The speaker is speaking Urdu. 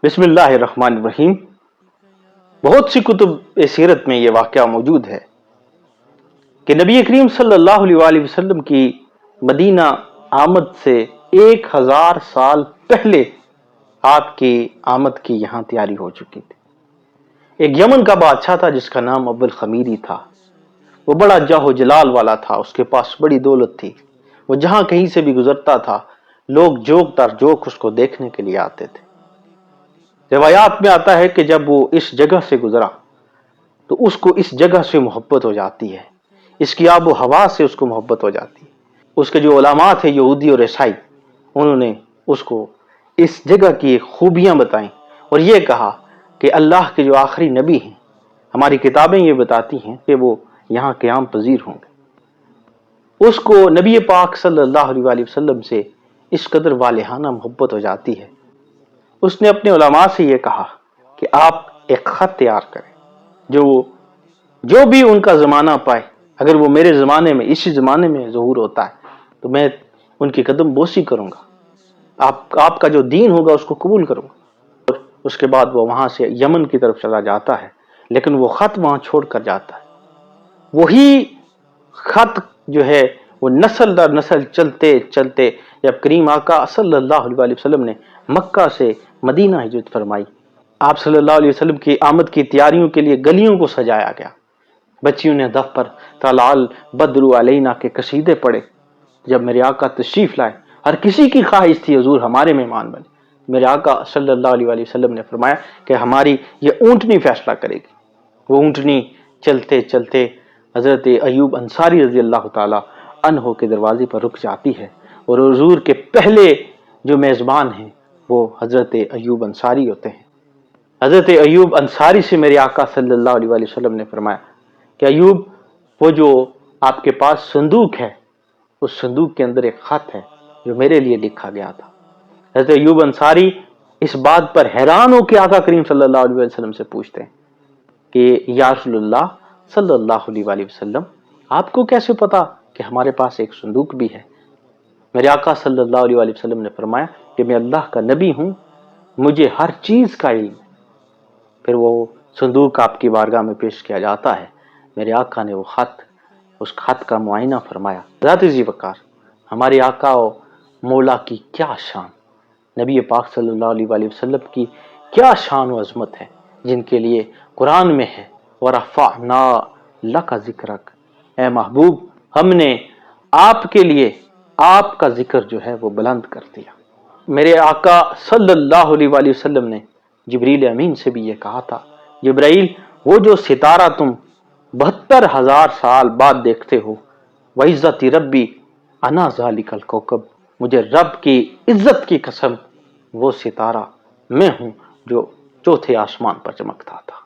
بسم اللہ الرحمن الرحیم۔ بہت سی کتب سیرت میں یہ واقعہ موجود ہے کہ نبی کریم صلی اللہ علیہ وآلہ وسلم کی مدینہ آمد سے 1000 سال پہلے آپ کی آمد کی یہاں تیاری ہو چکی تھی۔ ایک یمن کا بادشاہ تھا جس کا نام ابو الخمیری تھا۔ وہ بڑا جاہ و جلال والا تھا، اس کے پاس بڑی دولت تھی۔ وہ جہاں کہیں سے بھی گزرتا تھا لوگ جوک در جوک اس کو دیکھنے کے لیے آتے تھے۔ روایات میں آتا ہے کہ جب وہ اس جگہ سے گزرا تو اس کو اس جگہ سے محبت ہو جاتی ہے، اس کی آب و ہوا سے اس کو محبت ہو جاتی ہے۔ اس کے جو علماء تھے یہودی اور عیسائی، انہوں نے اس کو اس جگہ کی خوبیاں بتائیں اور یہ کہا کہ اللہ کے جو آخری نبی ہیں، ہماری کتابیں یہ بتاتی ہیں کہ وہ یہاں قیام پذیر ہوں گے۔ اس کو نبی پاک صلی اللہ علیہ وآلہ وسلم سے اس قدر والہانہ محبت ہو جاتی ہے، اس نے اپنے علماء سے یہ کہا کہ آپ ایک خط تیار کریں جو بھی ان کا زمانہ پائے، اگر وہ میرے زمانے میں اسی زمانے میں ظہور ہوتا ہے تو میں ان کی قدم بوسی کروں گا، آپ کا جو دین ہوگا اس کو قبول کروں گا۔ اور اس کے بعد وہ وہاں سے یمن کی طرف چلا جاتا ہے، لیکن وہ خط وہاں چھوڑ کر جاتا ہے۔ وہی خط جو ہے وہ نسل در نسل چلتے چلتے جب کریم آقا صلی اللہ علیہ وسلم نے مکہ سے مدینہ ہجرت فرمائی، آپ صلی اللہ علیہ وسلم کی آمد کی تیاریوں کے لیے گلیوں کو سجایا گیا۔ بچیوں نے دف پر طلع البدر علینا کے قصیدے پڑھے۔ جب میرے آقا تشریف لائے، ہر کسی کی خواہش تھی حضور ہمارے مہمان بنے۔ میرے آقا صلی اللہ علیہ وسلم نے فرمایا کہ ہماری یہ اونٹنی فیصلہ کرے گی۔ وہ اونٹنی چلتے چلتے حضرت ایوب انصاری رضی اللہ تعالی عنہ کے دروازے پر رک جاتی ہے، اور حضور کے پہلے جو میزبان ہیں وہ حضرت ایوب انصاری ہوتے ہیں۔ حضرت ایوب انصاری سے میرے آقا صلی اللہ علیہ وسلم نے فرمایا کہ ایوب، وہ جو آپ کے پاس صندوق ہے، اس صندوق کے اندر ایک خط ہے جو میرے لیے لکھا گیا تھا۔ حضرت ایوب انصاری اس بات پر حیران ہو کے آقا کریم صلی اللہ علیہ وسلم سے پوچھتے ہیں کہ یا رسول اللہ صلی اللہ علیہ وسلم، آپ کو کیسے پتا کہ ہمارے پاس ایک صندوق بھی ہے؟ میرے آقا صلی اللہ علیہ وسلم نے فرمایا کہ میں اللہ کا نبی ہوں، مجھے ہر چیز کا علم ہے۔ پھر وہ صندوق آپ کی بارگاہ میں پیش کیا جاتا ہے۔ میرے آقا نے اس خط کا معائنہ فرمایا۔ ذات ذی وقار ہمارے آقا و مولا کی کیا شان، نبی پاک صلی اللہ علیہ وسلم کی کیا شان و عظمت ہے، جن کے لیے قرآن میں ہے وَرَفَعْنَا لَكَ ذِكْرَكَ، اے محبوب ہم نے آپ کے لیے آپ کا ذکر جو ہے وہ بلند کر دیا۔ میرے آقا صلی اللہ علیہ وسلم نے جبریل امین سے بھی یہ کہا تھا، جبرائیل، وہ جو ستارہ تم 72,000 سال بعد دیکھتے ہو، وَعِزَّتِ رَبِّ أَنَا ذَلِكَ الْكَوْكَبُ، مجھے رب کی عزت کی قسم وہ ستارہ میں ہوں جو چوتھے آسمان پر چمکتا تھا۔